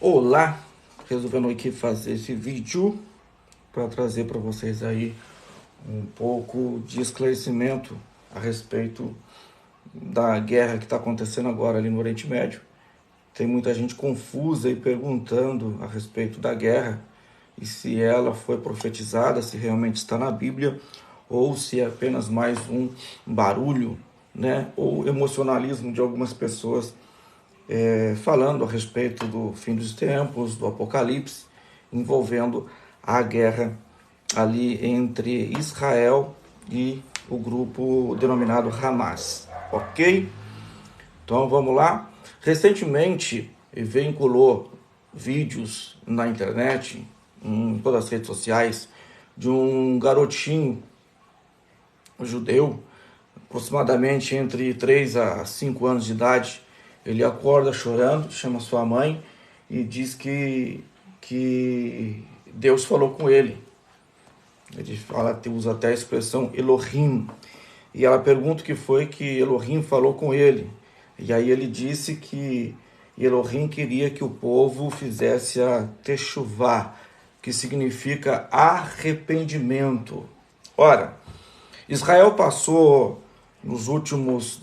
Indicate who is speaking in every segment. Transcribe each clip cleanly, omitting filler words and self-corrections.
Speaker 1: Olá, resolvendo aqui fazer esse vídeo para trazer para vocês aí um pouco de esclarecimento a respeito da guerra que está acontecendo agora ali no Oriente Médio. Tem muita gente confusa e perguntando a respeito da guerra e se ela foi profetizada, se realmente está na Bíblia ou se é apenas mais um barulho, né, ou emocionalismo de algumas pessoas falando a respeito do fim dos tempos, do Apocalipse, envolvendo a guerra ali entre Israel e o grupo denominado Hamas, ok? Então vamos lá. Recentemente vinculou vídeos na internet, em todas as redes sociais, de um garotinho judeu, aproximadamente entre 3 a 5 anos de idade. Ele acorda chorando, chama sua mãe e diz que Deus falou com ele. Ele usa até a expressão Elohim. E ela pergunta o que foi que Elohim falou com ele. E aí ele disse que Elohim queria que o povo fizesse a Teshuvá, que significa arrependimento. Ora, Israel passou as últimas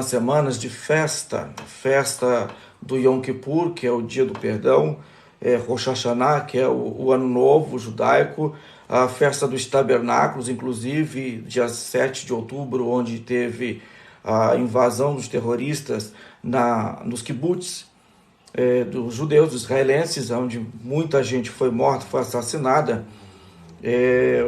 Speaker 1: semanas de festa do Yom Kippur, que é o dia do perdão, Rosh Hashanah, que é o ano novo judaico, a festa dos tabernáculos, inclusive dia 7 de outubro, onde teve a invasão dos terroristas nos kibbutz dos judeus, dos israelenses, onde muita gente foi morta, foi assassinada.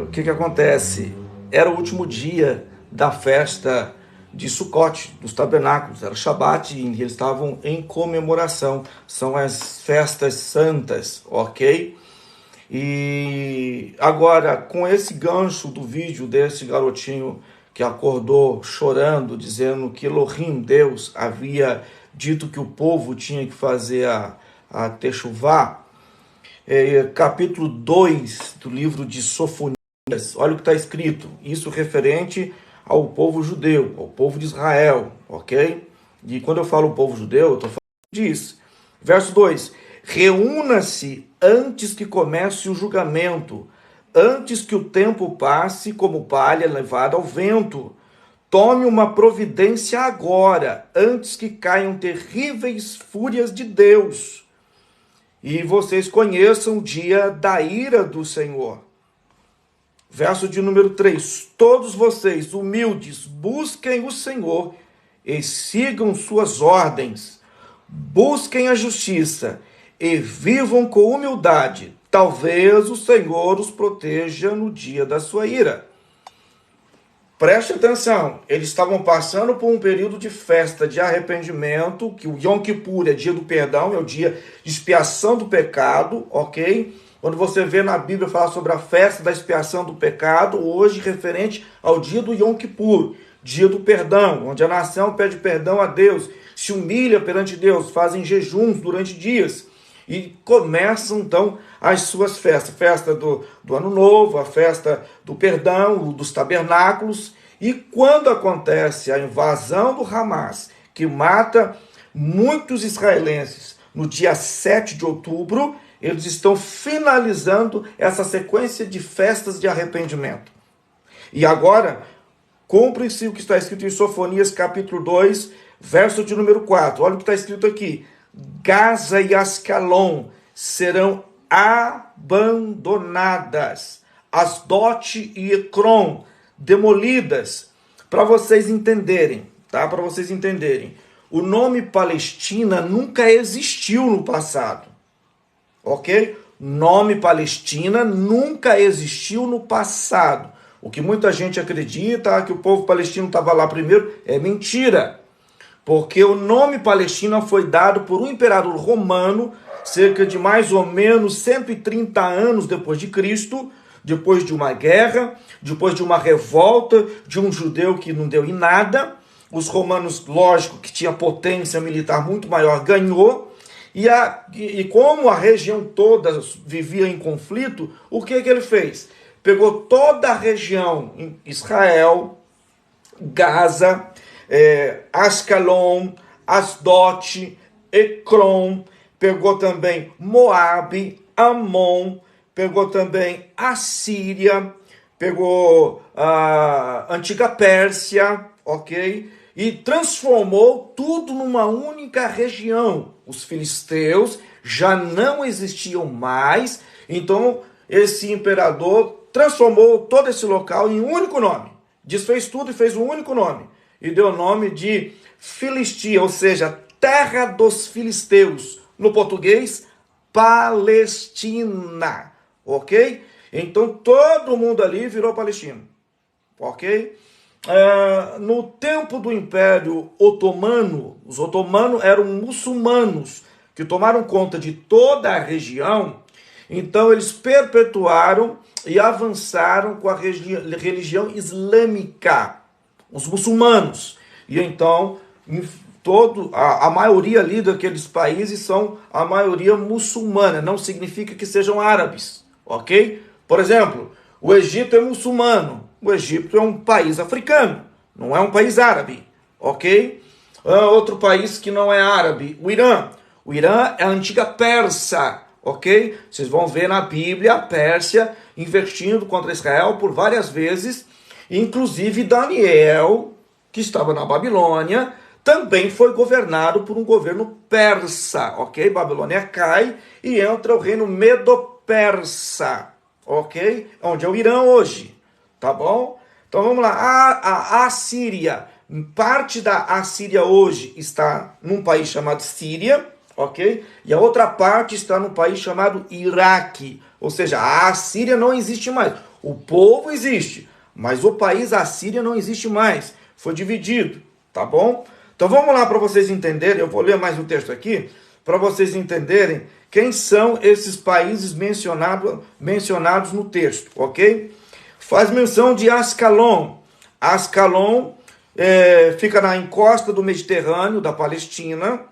Speaker 1: O que acontece? Era o último dia da festa de Sukkot, dos tabernáculos, era Shabat, e eles estavam em comemoração, são as festas santas, ok? E agora, com esse gancho do vídeo desse garotinho que acordou chorando, dizendo que Elohim, Deus, havia dito que o povo tinha que fazer a Teshuvá, capítulo 2 do livro de Sofonias, olha o que está escrito, isso referente ao povo judeu, ao povo de Israel, ok? E quando eu falo povo judeu, eu estou falando disso. Verso 2: reúna-se antes que comece o julgamento, antes que o tempo passe como palha levada ao vento. Tome uma providência agora, antes que caiam terríveis fúrias de Deus, e vocês conheçam o dia da ira do Senhor. Verso de número 3. Todos vocês, humildes, busquem o Senhor e sigam suas ordens. Busquem a justiça e vivam com humildade. Talvez o Senhor os proteja no dia da sua ira. Preste atenção, eles estavam passando por um período de festa, de arrependimento, que o Yom Kippur é dia do perdão, é o dia de expiação do pecado, ok? Quando você vê na Bíblia falar sobre a festa da expiação do pecado, hoje referente ao dia do Yom Kippur, dia do perdão, onde a nação pede perdão a Deus, se humilha perante Deus, fazem jejuns durante dias e começam então as suas festas, festa do Ano Novo, a festa do perdão, dos tabernáculos. E quando acontece a invasão do Hamas, que mata muitos israelenses no dia 7 de outubro, eles estão finalizando essa sequência de festas de arrependimento. E agora, cumpre-se o que está escrito em Sofonias, capítulo 2, verso de número 4. Olha o que está escrito aqui. Gaza e Ascalon serão abandonadas. Asdote e Ecrom demolidas. Para vocês entenderem, tá? Para vocês entenderem. O nome Palestina nunca existiu no passado. Ok? Nome Palestina nunca existiu no passado. O que muita gente acredita que o povo palestino estava lá primeiro é mentira. Porque o nome Palestina foi dado por um imperador romano, cerca de mais ou menos 130 anos depois de Cristo, depois de uma guerra, depois de uma revolta de um judeu que não deu em nada. Os romanos, lógico, que tinha potência militar muito maior, ganhou. E como a região toda vivia em conflito, o que ele fez? Pegou toda a região, Israel, Gaza, Ascalon, Asdote, Ecrom, pegou também Moabe, Amon, pegou também a Síria, pegou a antiga Pérsia, ok? E transformou tudo numa única região. Os filisteus já não existiam mais, então esse imperador transformou todo esse local em um único nome. Desfez tudo e fez um único nome. E deu o nome de Filistia, ou seja, terra dos filisteus. No português, Palestina. Ok? Então todo mundo ali virou palestino. Ok? No tempo do Império Otomano, os otomanos eram muçulmanos que tomaram conta de toda a região. Então eles perpetuaram e avançaram com a religião islâmica, os muçulmanos. E então a maioria ali daqueles países são a maioria muçulmana, não significa que sejam árabes, ok? Por exemplo, o Egito é muçulmano, o Egito é um país africano, não é um país árabe, ok? Outro país que não é árabe, o Irã. O Irã é a antiga Pérsia, ok? Vocês vão ver na Bíblia a Pérsia investindo contra Israel por várias vezes, inclusive Daniel, que estava na Babilônia, também foi governado por um governo persa, ok? Babilônia cai e entra o reino Medo-Persa, ok? Onde é o Irã hoje, tá bom? Então vamos lá, a Assíria, parte da Assíria hoje está num país chamado Síria, ok? E a outra parte está num país chamado Iraque, ou seja, a Assíria não existe mais, o povo existe, mas o país Assíria não existe mais, foi dividido, tá bom? Então vamos lá para vocês entenderem, eu vou ler mais um texto aqui, para vocês entenderem quem são esses países mencionados no texto, ok? Faz menção de Ascalon. Ascalon fica na encosta do Mediterrâneo, da Palestina,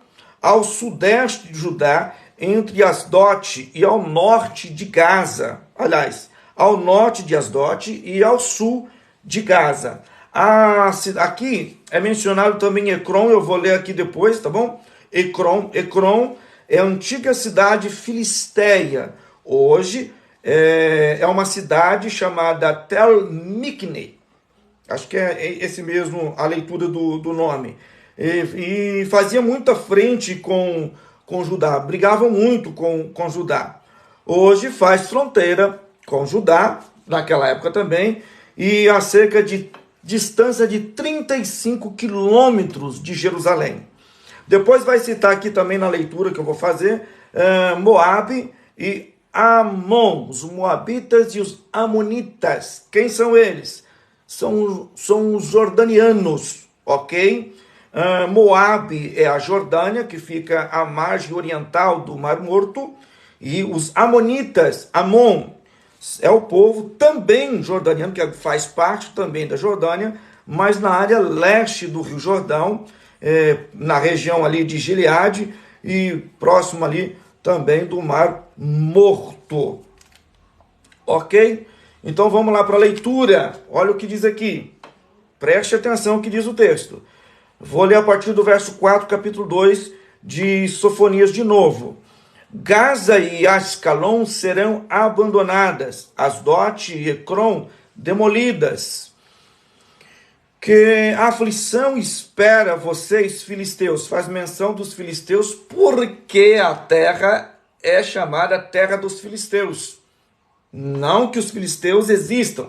Speaker 1: ao sudeste de Judá, entre Asdote e ao norte de Gaza. Aliás, ao norte de Asdote e ao sul de Gaza. Aqui é mencionado também Ecrom, eu vou ler aqui depois, tá bom? Ecrom é a antiga cidade filisteia. Hoje é uma cidade chamada Tel Mikne. Acho que é esse mesmo a leitura do nome. E fazia muita frente com Judá, brigavam muito com Judá. Hoje faz fronteira com Judá, naquela época também, e a cerca de distância de 35 quilômetros de Jerusalém. Depois vai citar aqui também na leitura que eu vou fazer, Moabe e Amon, os moabitas e os amonitas. Quem são eles? São os jordanianos, ok? Moabe é a Jordânia, que fica à margem oriental do Mar Morto, e os amonitas, Amon, é o povo também jordaniano, que faz parte também da Jordânia, mas na área leste do Rio Jordão, na região ali de Gileade e próximo ali também do Mar Morto. Ok? Então vamos lá para a leitura. Olha o que diz aqui. Preste atenção no que diz o texto. Vou ler a partir do verso 4, capítulo 2 de Sofonias de novo. Gaza e Ascalon serão abandonadas, Asdote e Ecrom demolidas. Que a aflição espera vocês, filisteus. Faz menção dos filisteus porque a terra é chamada terra dos filisteus. Não que os filisteus existam,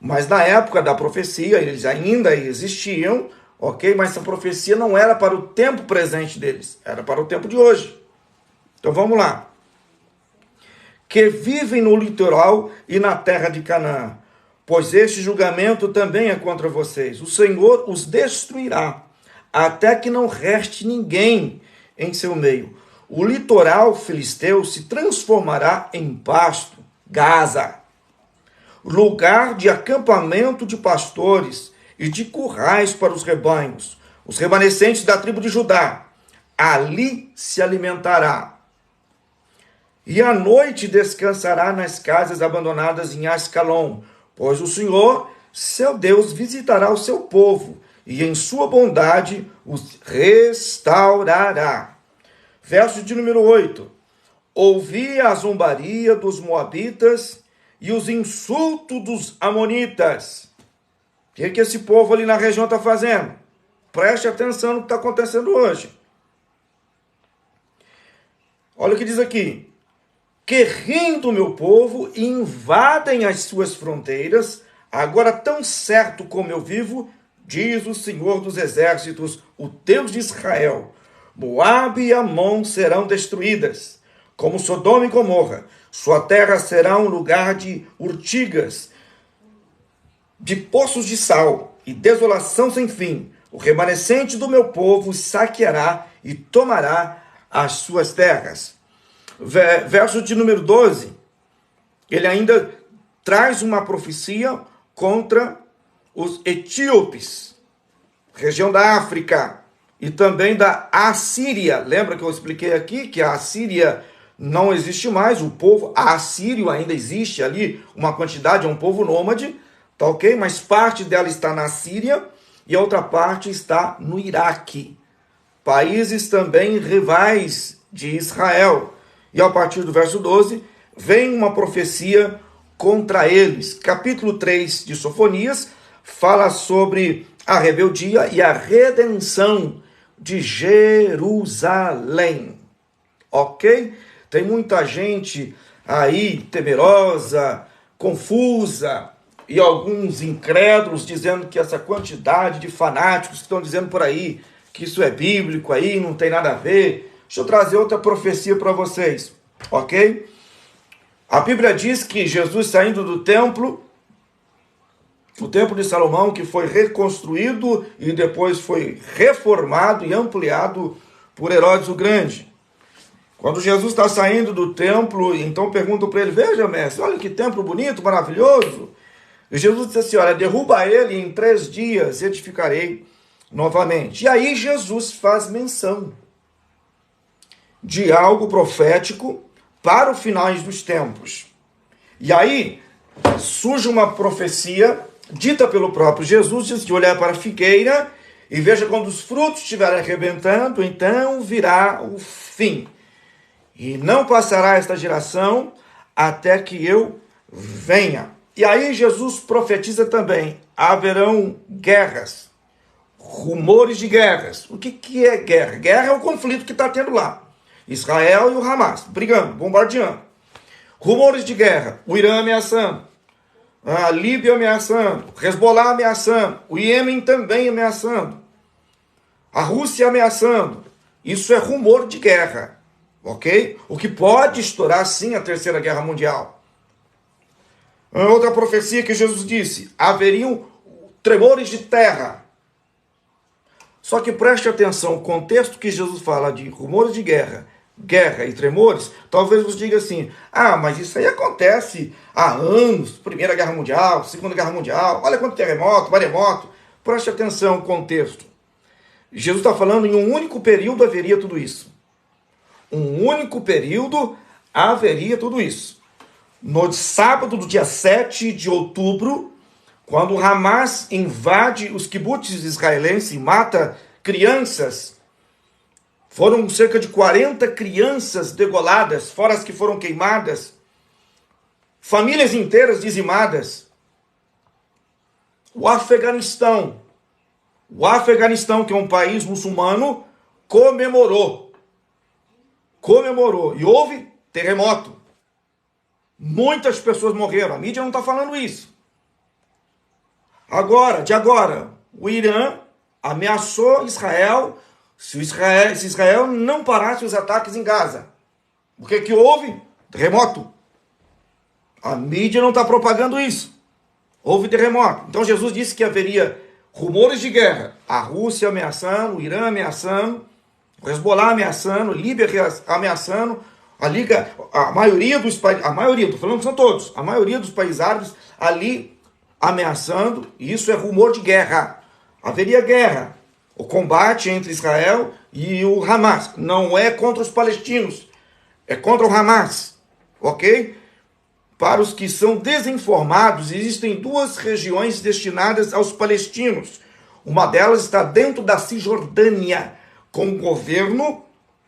Speaker 1: mas na época da profecia eles ainda existiam, ok? Mas essa profecia não era para o tempo presente deles, era para o tempo de hoje. Então vamos lá. Que vivem no litoral e na terra de Canaã, pois este julgamento também é contra vocês. O Senhor os destruirá, até que não reste ninguém em seu meio. O litoral filisteu se transformará em pasto, Gaza, lugar de acampamento de pastores e de currais para os rebanhos. Os remanescentes da tribo de Judá, ali se alimentará. E à noite descansará nas casas abandonadas em Ascalon, pois o Senhor, seu Deus, visitará o seu povo, e em sua bondade os restaurará. Verso de número 8. Ouvi a zombaria dos moabitas e os insultos dos amonitas. O que esse povo ali na região está fazendo? Preste atenção no que está acontecendo hoje. Olha o que diz aqui. Que rindo meu povo e invadem as suas fronteiras, agora tão certo como eu vivo, diz o Senhor dos Exércitos, o Deus de Israel, Moabe e Amon serão destruídas, como Sodoma e Gomorra. Sua terra será um lugar de urtigas, de poços de sal e desolação sem fim. O remanescente do meu povo saqueará e tomará as suas terras. Verso de número 12, ele ainda traz uma profecia contra os etíopes, região da África, e também da Assíria. Lembra que eu expliquei aqui que a Assíria não existe mais, o povo assírio ainda existe ali, uma quantidade, é um povo nômade, tá ok? Mas parte dela está na Síria e a outra parte está no Iraque. Países também rivais de Israel. E a partir do verso 12, vem uma profecia contra eles. Capítulo 3 de Sofonias fala sobre a rebeldia e a redenção de Jerusalém. Ok? Tem muita gente aí temerosa, confusa, e alguns incrédulos dizendo que essa quantidade de fanáticos que estão dizendo por aí que isso é bíblico aí, não tem nada a ver. Deixa eu trazer outra profecia para vocês, ok? A Bíblia diz que Jesus saindo do templo, o templo de Salomão, que foi reconstruído e depois foi reformado e ampliado por Herodes o Grande. Quando Jesus está saindo do templo, então perguntam para ele, veja, mestre, olha que templo bonito, maravilhoso. E Jesus disse assim, olha, derruba ele e em 3 dias edificarei novamente. E aí Jesus faz menção de algo profético para o final dos tempos. E aí surge uma profecia dita pelo próprio Jesus, diz de olhar para a figueira e veja quando os frutos estiverem arrebentando, então virá o fim. E não passará esta geração até que eu venha. E aí Jesus profetiza também, haverão guerras, rumores de guerras. O que é guerra? Guerra é o conflito que está tendo lá. Israel e o Hamas, brigando, bombardeando. Rumores de guerra, o Irã ameaçando, a Líbia ameaçando, Hezbollah ameaçando, o Iêmen também ameaçando, a Rússia ameaçando. Isso é rumor de guerra, ok? O que pode estourar sim a Terceira Guerra Mundial. Outra profecia que Jesus disse, haveriam tremores de terra. Só que preste atenção, o contexto que Jesus fala de rumores de guerra, guerra e tremores, talvez você diga assim, mas isso aí acontece há anos, Primeira Guerra Mundial, Segunda Guerra Mundial, olha quanto terremoto, maremoto. Preste atenção no contexto. Jesus está falando em um único período haveria tudo isso. Um único período haveria tudo isso. No sábado do dia 7 de outubro, quando o Hamas invade os kibbutz israelenses e mata crianças, foram cerca de 40 crianças degoladas, fora as que foram queimadas, famílias inteiras dizimadas. O Afeganistão, que é um país muçulmano, comemorou. E houve terremoto. Muitas pessoas morreram. A mídia não está falando isso. De agora, o Irã ameaçou Israel se Israel não parasse os ataques em Gaza. O que houve? Terremoto. A mídia não está propagando isso. Houve terremoto. Então Jesus disse que haveria rumores de guerra. A Rússia ameaçando, o Irã ameaçando, o Hezbollah ameaçando, a Líbia ameaçando, a maioria dos países, estou falando que são todos, a maioria dos países árabes ali ameaçando, e isso é rumor de guerra. Haveria guerra. O combate entre Israel e o Hamas. Não é contra os palestinos, é contra o Hamas. Ok? Para os que são desinformados, existem 2 regiões destinadas aos palestinos. Uma delas está dentro da Cisjordânia, com o governo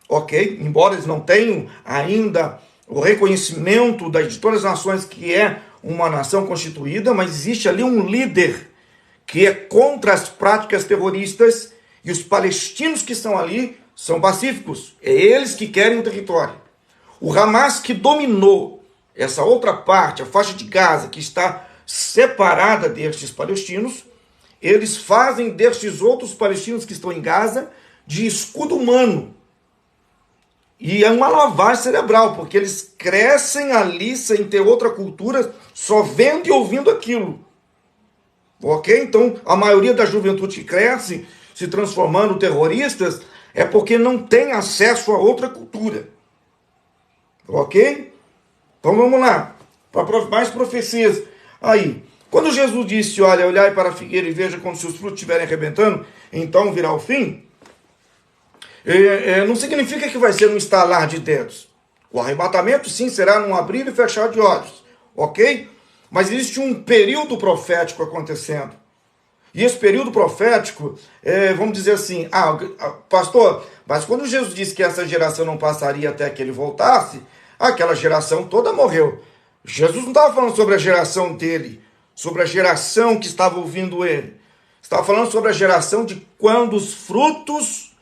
Speaker 1: ok? Embora eles não tenham ainda o reconhecimento de todas as nações que é uma nação constituída, mas existe ali um líder que é contra as práticas terroristas, e os palestinos que estão ali são pacíficos. É eles que querem o território. O Hamas, que dominou essa outra parte, a faixa de Gaza, que está separada destes palestinos, eles fazem destes outros palestinos que estão em Gaza de escudo humano. E é uma lavagem cerebral, porque eles crescem ali sem ter outra cultura, só vendo e ouvindo aquilo. Ok? Então, a maioria da juventude que cresce se transformando em terroristas é porque não tem acesso a outra cultura. Ok? Então vamos lá. Para mais profecias. Aí, quando Jesus disse, olha, olhai para a figueira e veja quando seus frutos estiverem arrebentando, então virá o fim, não significa que vai ser um estalar de dedos. O arrebatamento, sim, será num abrir e fechar de olhos. Ok? Mas existe um período profético acontecendo. E esse período profético, vamos dizer assim, pastor, mas quando Jesus disse que essa geração não passaria até que ele voltasse, aquela geração toda morreu. Jesus não estava falando sobre a geração dele, sobre a geração que estava ouvindo ele. Estava falando sobre a geração de quando os frutos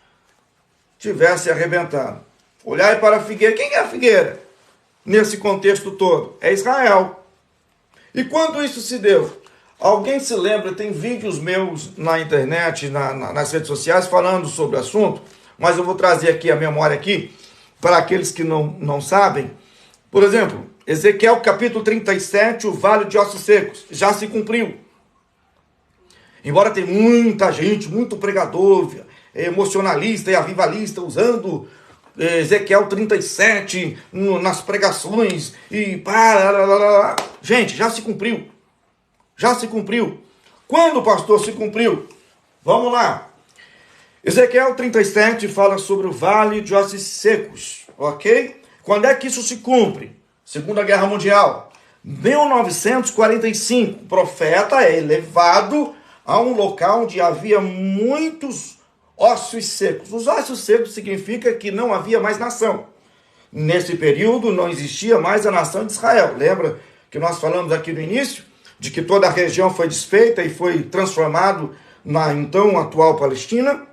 Speaker 1: estivessem arrebentando. Olhai para a figueira. Quem é a figueira? Nesse contexto todo. É Israel. E quando isso se deu? Alguém se lembra, tem vídeos meus na internet, nas redes sociais, falando sobre o assunto, mas eu vou trazer aqui a memória aqui, para aqueles que não sabem. Por exemplo, Ezequiel capítulo 37, o vale de ossos secos, já se cumpriu. Embora tenha muita gente, muito pregador, emocionalista e avivalista, usando Ezequiel 37 nas pregações, e gente, já se cumpriu. Já se cumpriu. Quando, pastor, se cumpriu? Vamos lá. Ezequiel 37 fala sobre o vale de ossos secos, ok? Quando é que isso se cumpre? Segunda Guerra Mundial. 1945, o profeta é elevado a um local onde havia muitos ossos secos. Os ossos secos significa que não havia mais nação. Nesse período não existia mais a nação de Israel. Lembra que nós falamos aqui no início? De que toda a região foi desfeita e foi transformado na então atual Palestina,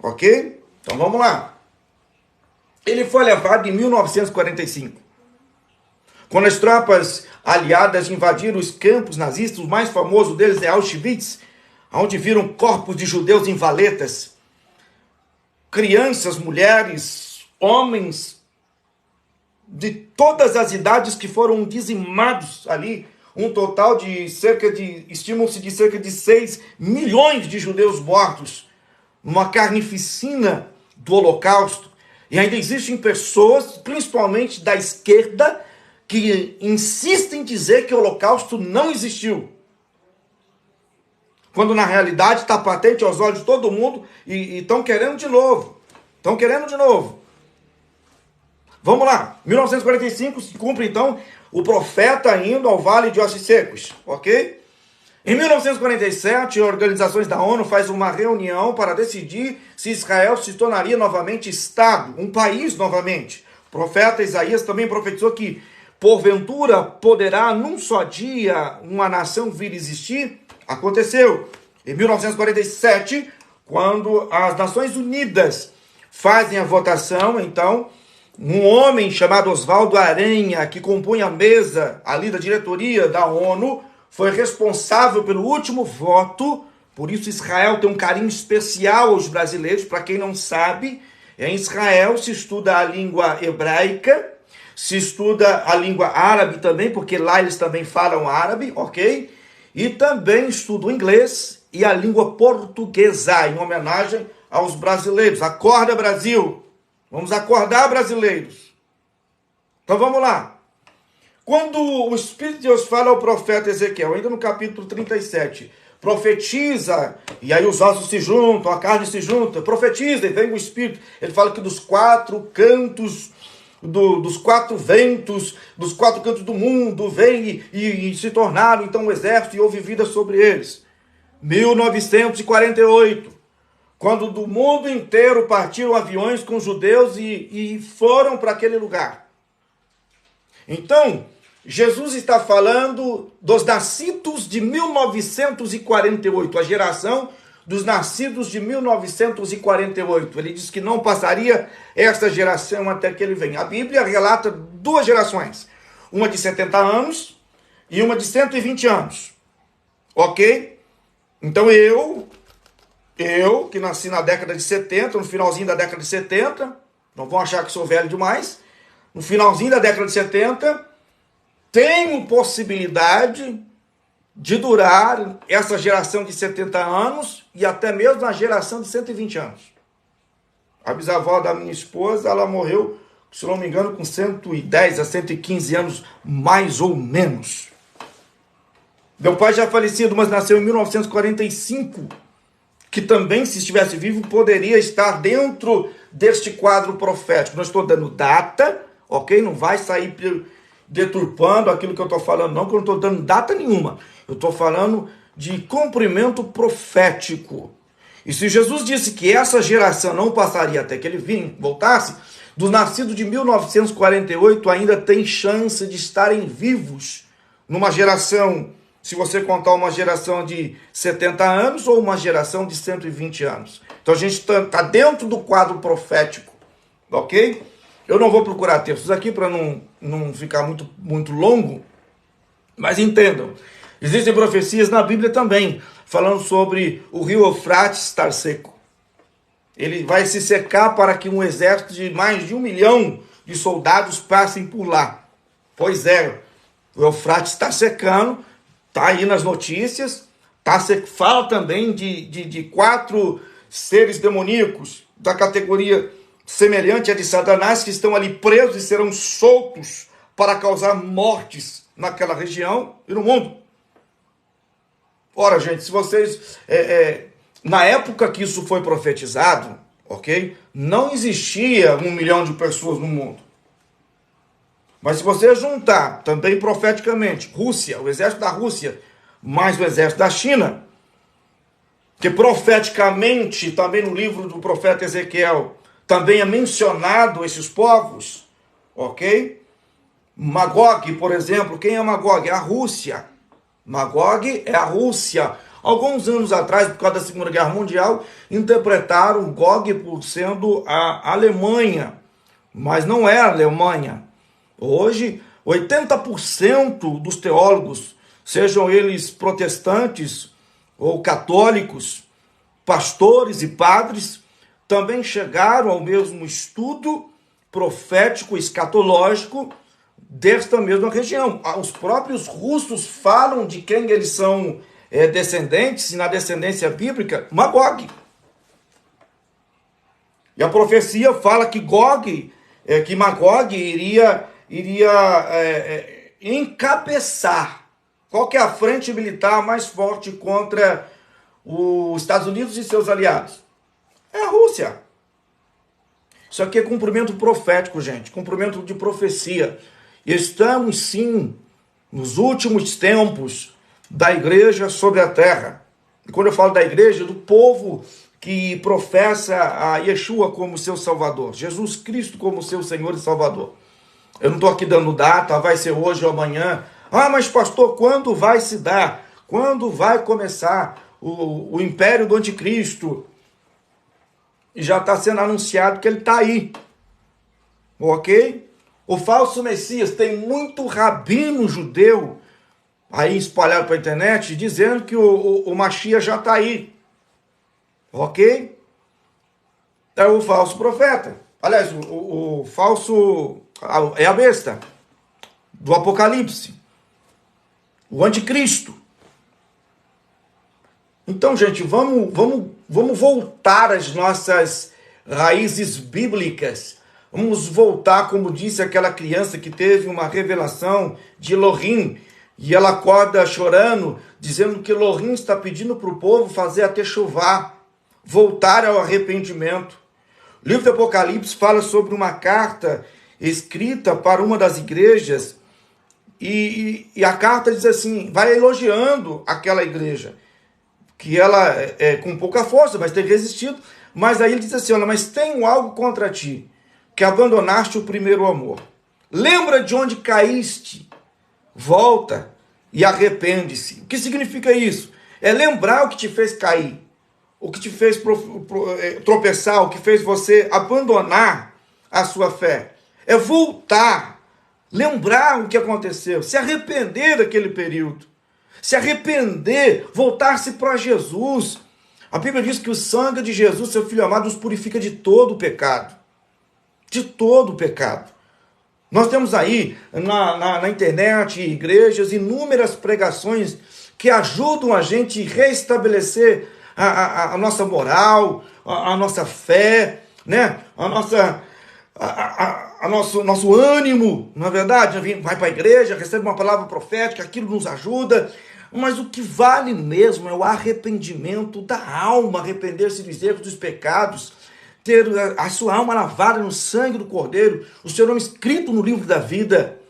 Speaker 1: ok? Então vamos lá. Ele foi levado em 1945, quando as tropas aliadas invadiram os campos nazistas. O mais famoso deles é Auschwitz, onde viram corpos de judeus em valetas, crianças, mulheres, homens de todas as idades que foram dizimados ali. Um total de estimam-se de cerca de 6 milhões de judeus mortos, numa carnificina do Holocausto. E ainda existem pessoas, principalmente da esquerda, que insistem em dizer que o Holocausto não existiu. Quando na realidade está patente aos olhos de todo mundo e estão querendo de novo. Estão querendo de novo. Vamos lá. 1945 se cumpre então o profeta indo ao Vale de Ossos Secos, ok? Em 1947, organizações da ONU fazem uma reunião para decidir se Israel se tornaria novamente Estado, um país novamente. O profeta Isaías também profetizou que, porventura, poderá num só dia uma nação vir existir. Aconteceu. Em 1947, quando as Nações Unidas fazem a votação, então, um homem chamado Oswaldo Aranha, que compunha a mesa ali da diretoria da ONU, foi responsável pelo último voto. Por isso Israel tem um carinho especial aos brasileiros. Para quem não sabe, em Israel se estuda a língua hebraica, se estuda a língua árabe também, porque lá eles também falam árabe, ok? E também estuda o inglês e a língua portuguesa, em homenagem aos brasileiros. Acorda, Brasil! Vamos acordar, brasileiros. Então vamos lá. Quando o Espírito de Deus fala ao profeta Ezequiel, ainda no capítulo 37, profetiza, e aí os ossos se juntam, a carne se junta, profetiza, e vem o Espírito. Ele fala que dos 4 cantos, dos 4 ventos, dos 4 cantos do mundo, vem e se tornaram então um exército e houve vida sobre eles. 1948. quando do mundo inteiro partiram aviões com judeus e foram para aquele lugar. Então, Jesus está falando dos nascidos de 1948, a geração dos nascidos de 1948. Ele diz que não passaria esta geração até que ele venha. A Bíblia relata duas gerações, uma de 70 anos e uma de 120 anos. Ok? Então eu que nasci na década de 70, no finalzinho da década de 70, não vão achar que sou velho demais, no finalzinho da década de 70, tenho possibilidade de durar essa geração de 70 anos e até mesmo a geração de 120 anos. A bisavó da minha esposa, ela morreu, se não me engano, com 110 a 115 anos, mais ou menos. Meu pai já é falecido, mas nasceu em 1945, que também, se estivesse vivo, poderia estar dentro deste quadro profético. Não estou dando data, ok? Não vai sair deturpando aquilo que eu estou falando, não, que eu não estou dando data nenhuma. Eu estou falando de cumprimento profético. E se Jesus disse que essa geração não passaria até que ele voltasse, dos nascidos de 1948 ainda tem chance de estarem vivos numa geração, se você contar uma geração de 70 anos ou uma geração de 120 anos. Então a gente está dentro do quadro profético, ok? Eu não vou procurar textos aqui para não ficar muito longo, mas entendam, existem profecias na Bíblia também, falando sobre o rio Eufrates estar seco. Ele vai se secar para que um exército de mais de 1 milhão de soldados passem por lá. Pois é, o Eufrates está secando, está aí nas notícias, fala também de 4 seres demoníacos da categoria semelhante à de Satanás, que estão ali presos e serão soltos para causar mortes naquela região e no mundo. Ora, gente, se vocês... na época que isso foi profetizado, ok? Não existia 1 milhão de pessoas no mundo. Mas se você juntar também profeticamente Rússia, o exército da Rússia, mais o exército da China, que profeticamente, também no livro do profeta Ezequiel, também é mencionado esses povos, ok? Magog, por exemplo, quem é Magog? É a Rússia. Magog é a Rússia. Alguns anos atrás, por causa da Segunda Guerra Mundial, interpretaram Gog por sendo a Alemanha, mas não é a Alemanha. Hoje, 80% dos teólogos, sejam eles protestantes ou católicos, pastores e padres, também chegaram ao mesmo estudo profético, escatológico, desta mesma região. Os próprios russos falam de quem eles são descendentes, e na descendência bíblica, Magog. E a profecia fala que Magog iria encabeçar. Qual que é a frente militar mais forte contra os Estados Unidos e seus aliados? É a Rússia. Isso aqui é cumprimento profético, gente. Cumprimento de profecia. Estamos, sim, nos últimos tempos da igreja sobre a terra. E quando eu falo da igreja, do povo que professa a Yeshua como seu Salvador. Jesus Cristo como seu Senhor e Salvador. Eu não estou aqui dando data, vai ser hoje ou amanhã. Ah, mas pastor, quando vai se dar? Quando vai começar o império do anticristo? E já está sendo anunciado que ele está aí. Ok? O falso Messias, tem muito rabino judeu aí espalhado pela internet dizendo que o Mashiach já está aí. Ok? É o falso profeta. Aliás, o falso... é a besta do Apocalipse. O anticristo. Então, gente, vamos voltar às nossas raízes bíblicas. Vamos voltar, como disse aquela criança que teve uma revelação de Elohim, e ela acorda chorando, dizendo que Elohim está pedindo para o povo fazer a techuvá, voltar ao arrependimento. O livro do Apocalipse fala sobre uma carta escrita para uma das igrejas, e a carta diz assim, vai elogiando aquela igreja. que ela é com pouca força, mas tem resistido. Mas aí ele diz assim, olha, mas tenho algo contra ti, que abandonaste o primeiro amor. Lembra de onde caíste, volta e arrepende-se. O que significa isso? É lembrar o que te fez cair, o que te fez tropeçar, o que fez você abandonar a sua fé. É voltar, lembrar o que aconteceu, se arrepender daquele período, se arrepender, voltar-se para Jesus. A Bíblia diz que o sangue de Jesus, seu Filho amado, nos purifica de todo o pecado. De todo o pecado. Nós temos aí na internet, igrejas, inúmeras pregações que ajudam a gente a restabelecer a nossa moral, a nossa fé, né? Nosso ânimo, na verdade. Vai para a igreja, recebe uma palavra profética, aquilo nos ajuda. Mas o que vale mesmo é o arrependimento da alma, arrepender-se dos erros, dos pecados, ter a sua alma lavada no sangue do Cordeiro, o seu nome escrito no livro da vida.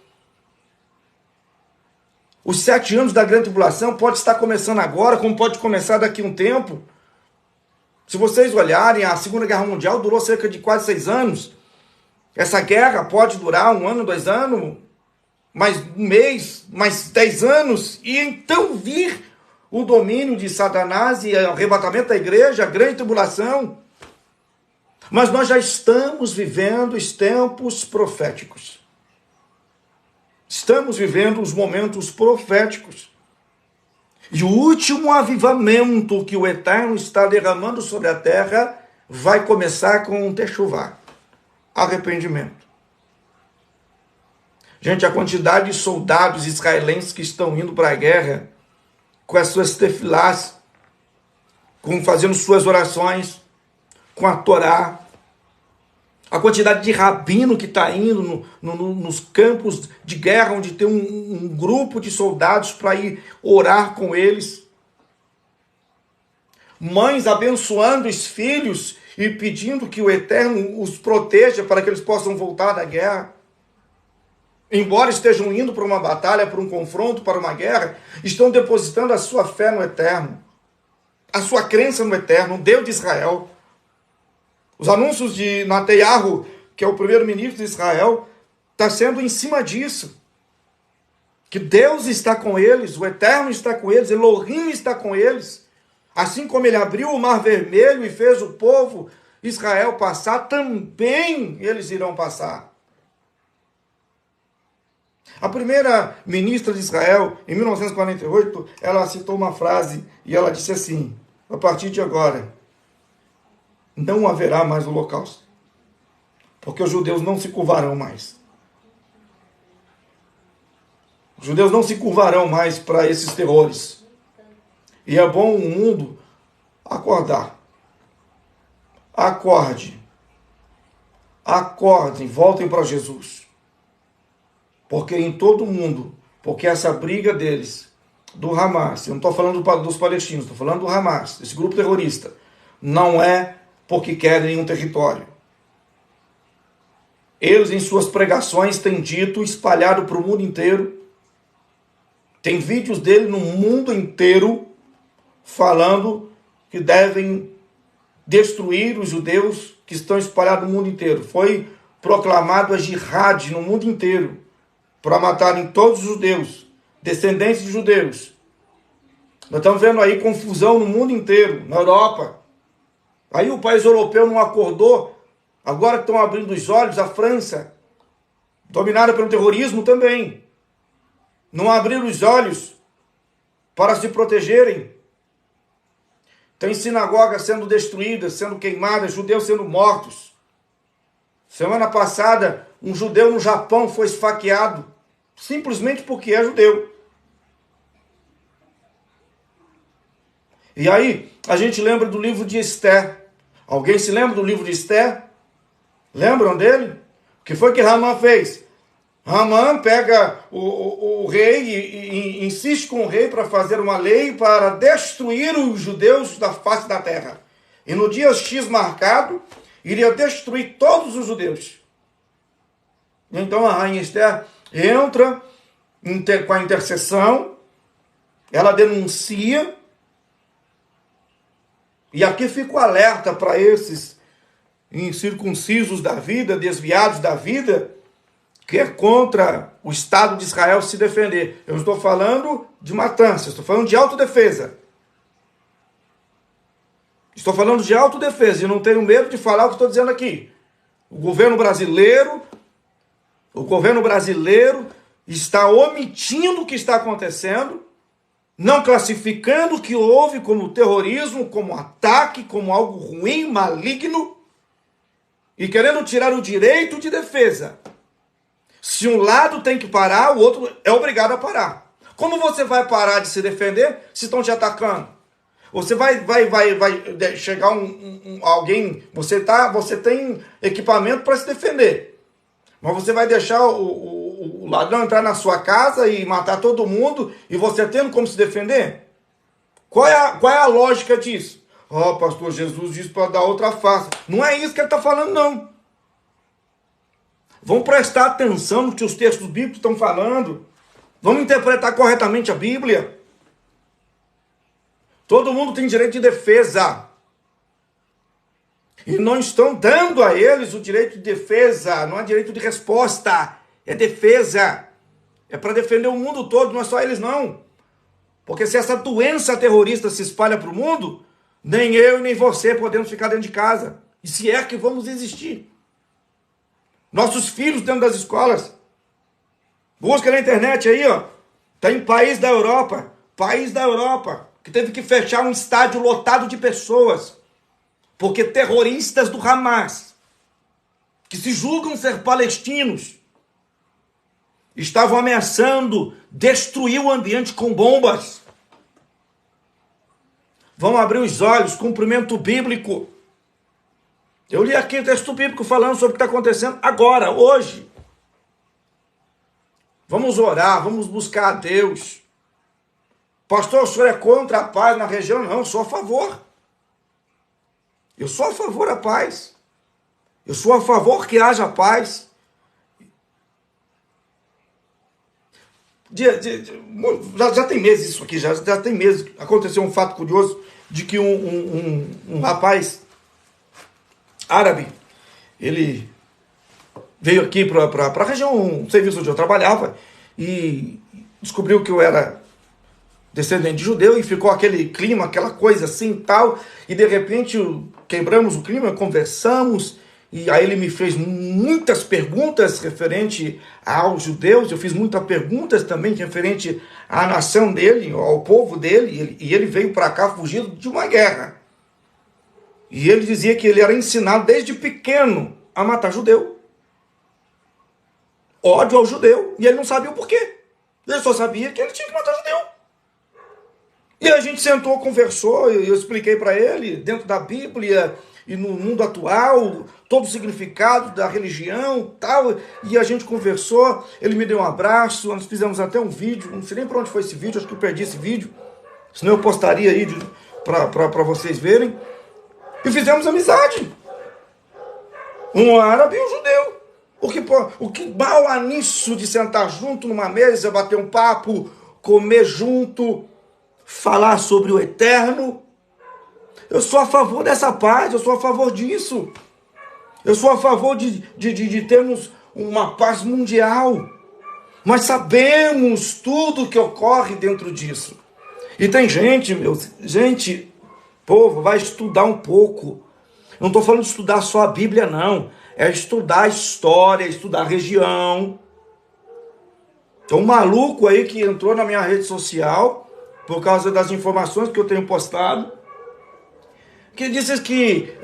Speaker 1: Os 7 anos da grande tribulação pode estar começando agora, como pode começar daqui a um tempo. Se vocês olharem, a Segunda Guerra Mundial durou cerca de quase 6 anos. Essa guerra pode durar 1 ano, 2 anos, mais 1 mês, mais 10 anos, e então vir o domínio de Satanás e o arrebatamento da igreja, a grande tribulação. Mas nós já estamos vivendo os tempos proféticos. Estamos vivendo os momentos proféticos. E o último avivamento que o Eterno está derramando sobre a terra vai começar com um techuvá, arrependimento. Gente, a quantidade de soldados israelenses que estão indo para a guerra com as suas tefilás, fazendo suas orações, com a Torá, a quantidade de rabino que está indo nos campos de guerra, onde tem um grupo de soldados para ir orar com eles. Mães abençoando os filhos e pedindo que o Eterno os proteja para que eles possam voltar da guerra. Embora estejam indo para uma batalha, para um confronto, para uma guerra, estão depositando a sua fé no Eterno, a sua crença no Eterno, o Deus de Israel. Os anúncios de Netanyahu, que é o primeiro-ministro de Israel, está sendo em cima disso. Que Deus está com eles, o Eterno está com eles, Elohim está com eles. Assim como ele abriu o Mar Vermelho e fez o povo Israel passar, também eles irão passar. A primeira ministra de Israel, em 1948, ela citou uma frase e ela disse assim: a partir de agora, não haverá mais holocausto, porque os judeus não se curvarão mais. Os judeus não se curvarão mais para esses terrores. E é bom o mundo acordar. Acordem, voltem para Jesus. Porque em todo mundo, porque essa briga deles, do Hamas, eu não estou falando dos palestinos, estou falando do Hamas, esse grupo terrorista, não é porque querem um território. Eles, em suas pregações, têm dito, espalhado para o mundo inteiro, tem vídeos dele no mundo inteiro, falando que devem destruir os judeus que estão espalhados no mundo inteiro. Foi proclamado a jihad no mundo inteiro, para matarem todos os judeus, descendentes de judeus. Nós estamos vendo aí confusão no mundo inteiro, na Europa. Aí o país europeu não acordou, agora que estão abrindo os olhos, a França, dominada pelo terrorismo também, não abriram os olhos para se protegerem. Tem sinagogas sendo destruídas, sendo queimadas, judeus sendo mortos. Semana passada, um judeu no Japão foi esfaqueado, simplesmente porque é judeu. E aí, a gente lembra do livro de Esther. Alguém se lembra do livro de Esther? Lembram dele? O que foi que Hamã fez? Hamã pega o rei e insiste com o rei para fazer uma lei para destruir os judeus da face da terra. E no dia X marcado, iria destruir todos os judeus. Então a rainha Esther entra com a intercessão, ela denuncia, E aqui fica o alerta para esses incircuncisos da vida, desviados da vida, que é contra o Estado de Israel se defender. Eu não estou falando de matança, estou falando de autodefesa. Estou falando de autodefesa e não tenho medo de falar o que estou dizendo aqui. O governo brasileiro está omitindo o que está acontecendo, não classificando o que houve como terrorismo, como ataque, como algo ruim, maligno, e querendo tirar o direito de defesa. Se um lado tem que parar, o outro é obrigado a parar. Como você vai parar de se defender se estão te atacando? Você vai chegar alguém, você tem equipamento para se defender, mas você vai deixar o ladrão entrar na sua casa e matar todo mundo e você tendo como se defender? Qual é a lógica disso? Pastor, Jesus disse para dar outra face. Não é isso que ele está falando, não. Vamos prestar atenção no que os textos bíblicos estão falando. Vamos interpretar corretamente a Bíblia. Todo mundo tem direito de defesa. E não estão dando a eles o direito de defesa. Não é direito de resposta. É defesa. É para defender o mundo todo, não é só eles não. Porque se essa doença terrorista se espalha para o mundo, nem eu nem você podemos ficar dentro de casa. E se é que vamos existir. Nossos filhos dentro das escolas. Busca na internet aí, ó. Tem país da Europa, que teve que fechar um estádio lotado de pessoas, porque terroristas do Hamas, que se julgam ser palestinos, estavam ameaçando destruir o ambiente com bombas. Vamos abrir os olhos, cumprimento bíblico. Eu li aqui o texto bíblico falando sobre o que está acontecendo agora, hoje. Vamos orar, vamos buscar a Deus. Pastor, o senhor é contra a paz na região? Não, eu sou a favor. Eu sou a favor da paz. Eu sou a favor que haja paz. Já tem meses isso aqui, já tem meses. Aconteceu um fato curioso de que um rapaz árabe, ele veio aqui para a região, um serviço onde eu trabalhava, e descobriu que eu era descendente de judeu, e ficou aquele clima, aquela coisa assim e tal, e de repente quebramos o clima, conversamos, e aí ele me fez muitas perguntas referente aos judeus, eu fiz muitas perguntas também referente à nação dele, ao povo dele, e ele veio para cá fugido de uma guerra. E ele dizia que ele era ensinado desde pequeno a matar judeu. Ódio ao judeu. E ele não sabia o porquê. Ele só sabia que ele tinha que matar judeu. E a gente sentou, conversou, eu expliquei para ele, dentro da Bíblia e no mundo atual, todo o significado da religião, tal, e a gente conversou, ele me deu um abraço, nós fizemos até um vídeo, não sei nem para onde foi esse vídeo, acho que eu perdi esse vídeo, senão eu postaria aí para vocês verem, e fizemos amizade. Um árabe e um judeu. O que mal há nisso de sentar junto numa mesa, bater um papo, comer junto, falar sobre o eterno? Eu sou a favor dessa paz, eu sou a favor disso. Eu sou a favor de termos uma paz mundial. Mas sabemos tudo que ocorre dentro disso. E tem gente, povo, vai estudar um pouco. Não estou falando de estudar só a Bíblia, não. É estudar a história, estudar a região. Tem um maluco aí que entrou na minha rede social, por causa das informações que eu tenho postado, que disse que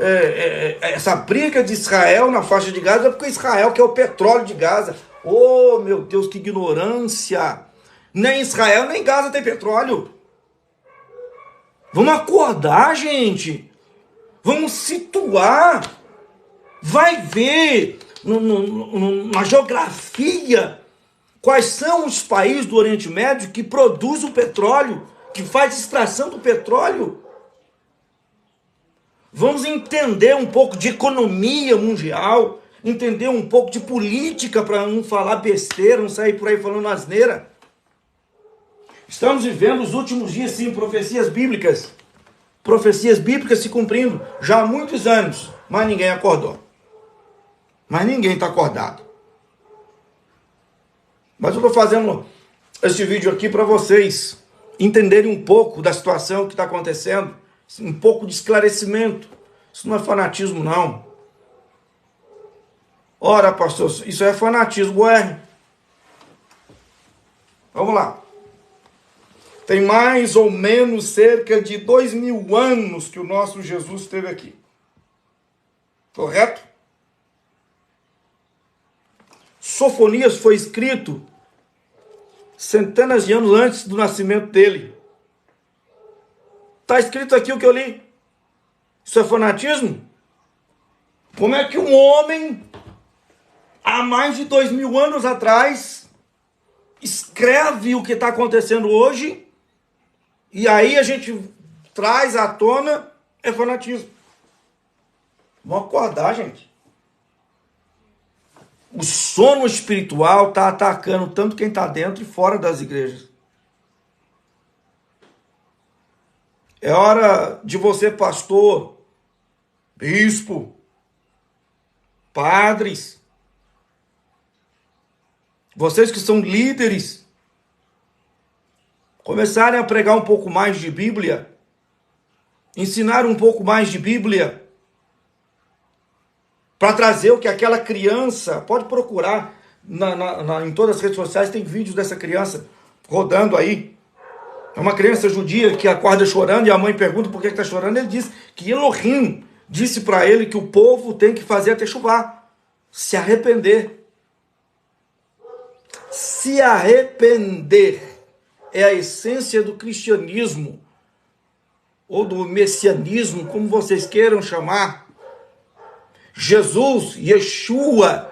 Speaker 1: essa briga de Israel na faixa de Gaza é porque Israel quer o petróleo de Gaza. Oh, meu Deus, que ignorância! Nem Israel, nem Gaza tem petróleo. Vamos acordar, gente. Vamos situar. Vai ver na geografia quais são os países do Oriente Médio que produzem o petróleo, que faz extração do petróleo. Vamos entender um pouco de economia mundial, entender um pouco de política para não falar besteira, não sair por aí falando asneira. Estamos vivendo os últimos dias, sim, profecias bíblicas. Profecias bíblicas se cumprindo já há muitos anos, mas ninguém acordou. Mas ninguém está acordado. Mas eu estou fazendo esse vídeo aqui para vocês entenderem um pouco da situação que está acontecendo, um pouco de esclarecimento. Isso não é fanatismo, não. Ora, pastor, isso é fanatismo. Ué, vamos lá. Tem mais ou menos cerca de 2000 anos que o nosso Jesus esteve aqui. Correto? Sofonias foi escrito centenas de anos antes do nascimento dele. Está escrito aqui o que eu li. Isso é fanatismo? Como é que um homem, há mais de 2000 anos atrás, escreve o que está acontecendo hoje, e aí a gente traz à tona, é fanatismo. Vamos acordar, gente. O sono espiritual está atacando tanto quem está dentro e fora das igrejas. É hora de você, pastor, bispo, padres, vocês que são líderes, começarem a pregar um pouco mais de Bíblia, ensinar um pouco mais de Bíblia, para trazer o que aquela criança, pode procurar em todas as redes sociais, tem vídeos dessa criança rodando aí. É uma criança judia que acorda chorando e a mãe pergunta por que está chorando. Ele diz que Elohim disse para ele que o povo tem que fazer a techuvá, se arrepender. Se arrepender é a essência do cristianismo, ou do messianismo, como vocês queiram chamar. Jesus, Yeshua,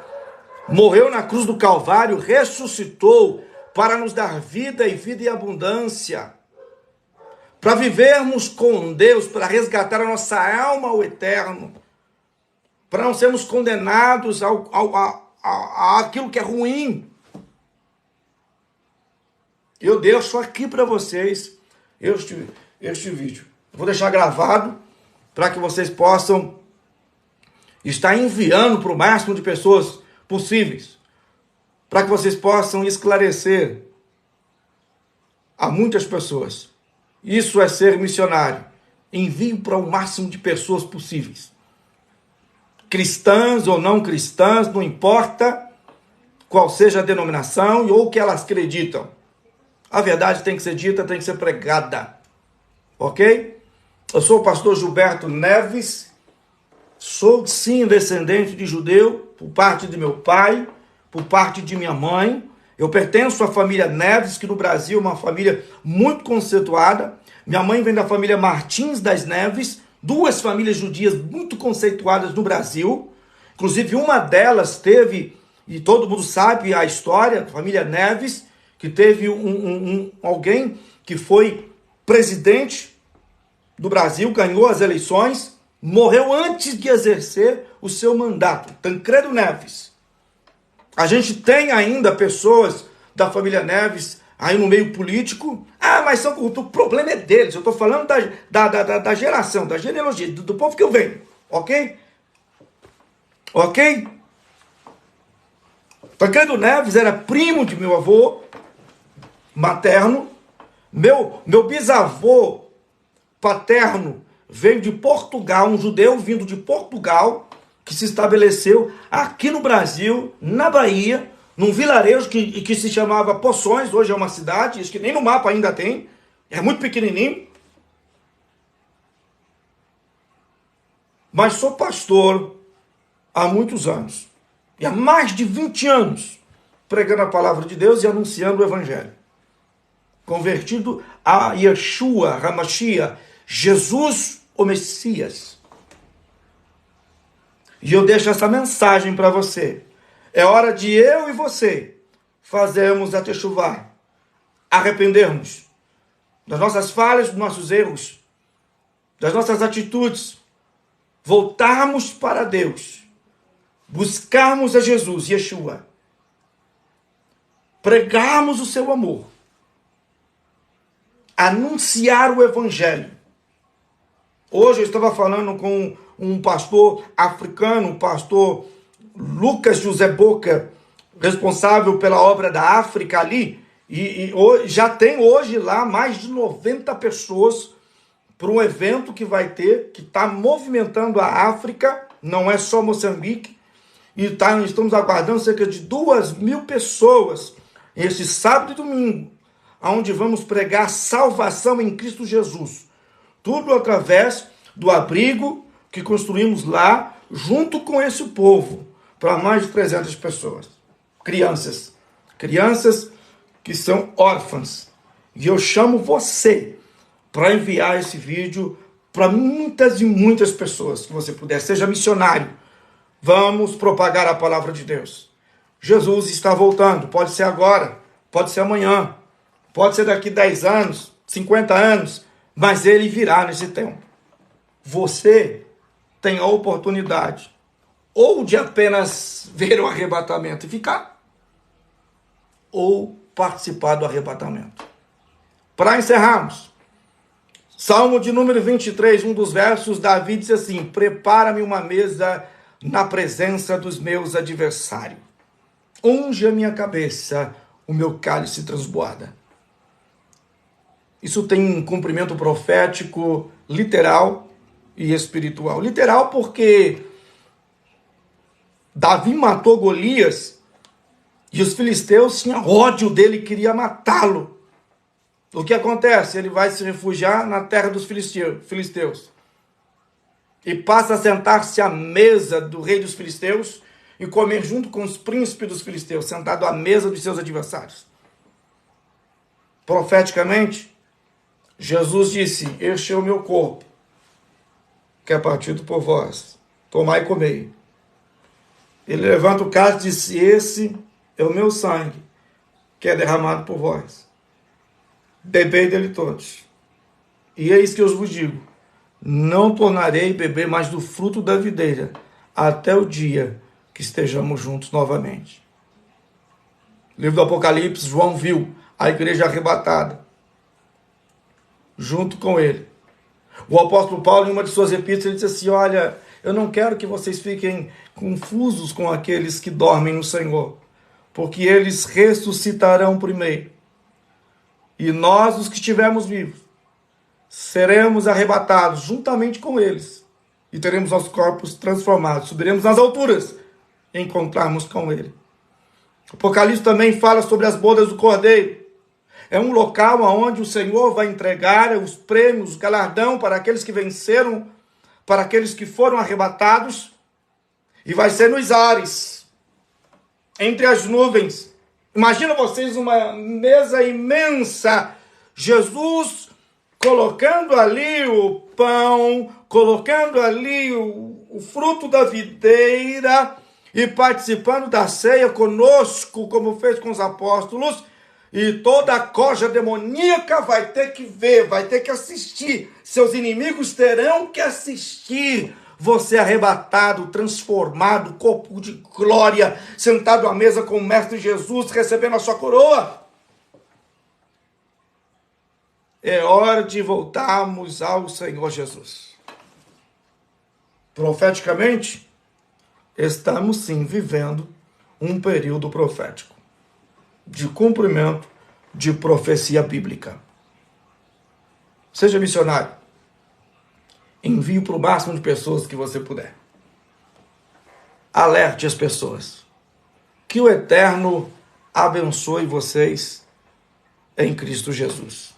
Speaker 1: morreu na cruz do Calvário, ressuscitou para nos dar vida e vida em abundância, para vivermos com Deus, para resgatar a nossa alma ao eterno, para não sermos condenados àquilo que é ruim. Eu deixo aqui para vocês este vídeo. Vou deixar gravado para que vocês possam estar enviando para o máximo de pessoas possíveis, para que vocês possam esclarecer a muitas pessoas. Isso é ser missionário. Envie para o máximo de pessoas possíveis. Cristãs ou não cristãs, não importa qual seja a denominação ou o que elas acreditam. A verdade tem que ser dita, tem que ser pregada. Ok? Eu sou o pastor Gilberto Neves. Sou, sim, descendente de judeu, por parte de meu pai, por parte de minha mãe. Eu pertenço à família Neves, que no Brasil é uma família muito conceituada. Minha mãe vem da família Martins das Neves, duas famílias judias muito conceituadas no Brasil. Inclusive, uma delas teve, e todo mundo sabe a história, a família Neves, que teve alguém que foi presidente do Brasil, ganhou as eleições, morreu antes de exercer o seu mandato. Tancredo Neves. A gente tem ainda pessoas da família Neves aí no meio político. Ah, mas o problema é deles. Eu estou falando da geração, da genealogia, do povo que eu venho. Ok? Ok? Tancredo Neves era primo de meu avô materno. Meu bisavô paterno veio de Portugal, um judeu vindo de Portugal, que se estabeleceu aqui no Brasil, na Bahia, num vilarejo que se chamava Poções, hoje é uma cidade, acho que nem no mapa ainda tem, é muito pequenininho. Mas sou pastor há muitos anos, e há mais de 20 anos, pregando a palavra de Deus e anunciando o Evangelho. Convertido a Yeshua, HaMashiach, Jesus, o Messias. E eu deixo essa mensagem para você. É hora de eu e você fazermos a techuvá, arrependermos das nossas falhas, dos nossos erros, das nossas atitudes, voltarmos para Deus, buscarmos a Jesus, Yeshua, pregarmos o seu amor, anunciar o Evangelho, Hoje eu estava falando com um pastor africano, o pastor Lucas José Boca, responsável pela obra da África ali, e já tem hoje lá mais de 90 pessoas para um evento que vai ter, que está movimentando a África, não é só Moçambique, e estamos aguardando cerca de 2.000 pessoas, esse sábado e domingo, onde vamos pregar salvação em Cristo Jesus. Tudo através do abrigo que construímos lá, junto com esse povo, para mais de 300 pessoas. Crianças que são órfãs. E eu chamo você para enviar esse vídeo para muitas e muitas pessoas, que você puder. Seja missionário. Vamos propagar a palavra de Deus. Jesus está voltando. Pode ser agora, pode ser amanhã, pode ser daqui 10 anos, 50 anos, mas ele virá nesse tempo. Você tem a oportunidade ou de apenas ver o arrebatamento e ficar, ou participar do arrebatamento. Para encerrarmos, Salmo de número 23, um dos versos, Davi disse assim: prepara-me uma mesa na presença dos meus adversários. Unge a minha cabeça, o meu cálice transborda. Isso tem um cumprimento profético literal e espiritual. Literal porque Davi matou Golias e os filisteus tinham ódio dele e queriam matá-lo. O que acontece? Ele vai se refugiar na terra dos filisteus e passa a sentar-se à mesa do rei dos filisteus e comer junto com os príncipes dos filisteus, sentado à mesa dos seus adversários. Profeticamente, Jesus disse: este é o meu corpo, que é partido por vós, tomai e comei. Ele levanta o cálice e disse: esse é o meu sangue, que é derramado por vós. Bebei dele todos. E eis que eu vos digo: não tornarei a beber mais do fruto da videira, até o dia que estejamos juntos novamente. Livro do Apocalipse, João viu a igreja arrebatada, junto com ele. O apóstolo Paulo, em uma de suas epístolas, ele disse assim: olha, eu não quero que vocês fiquem confusos com aqueles que dormem no Senhor, porque eles ressuscitarão primeiro. E nós, os que estivermos vivos, seremos arrebatados juntamente com eles. E teremos nossos corpos transformados. Subiremos nas alturas e encontrarmos com ele. O Apocalipse também fala sobre as bodas do Cordeiro. É um local onde o Senhor vai entregar os prêmios, o galardão para aqueles que venceram, para aqueles que foram arrebatados. E vai ser nos ares, entre as nuvens. Imagina vocês uma mesa imensa, Jesus colocando ali o pão, colocando ali o fruto da videira e participando da ceia conosco, como fez com os apóstolos, e toda a corja demoníaca vai ter que ver, vai ter que assistir, seus inimigos terão que assistir, você arrebatado, transformado, corpo de glória, sentado à mesa com o Mestre Jesus, recebendo a sua coroa. É hora de voltarmos ao Senhor Jesus. Profeticamente, estamos sim vivendo um período profético, de cumprimento de profecia bíblica. Seja missionário. Envie para o máximo de pessoas que você puder. Alerte as pessoas. Que o Eterno abençoe vocês em Cristo Jesus.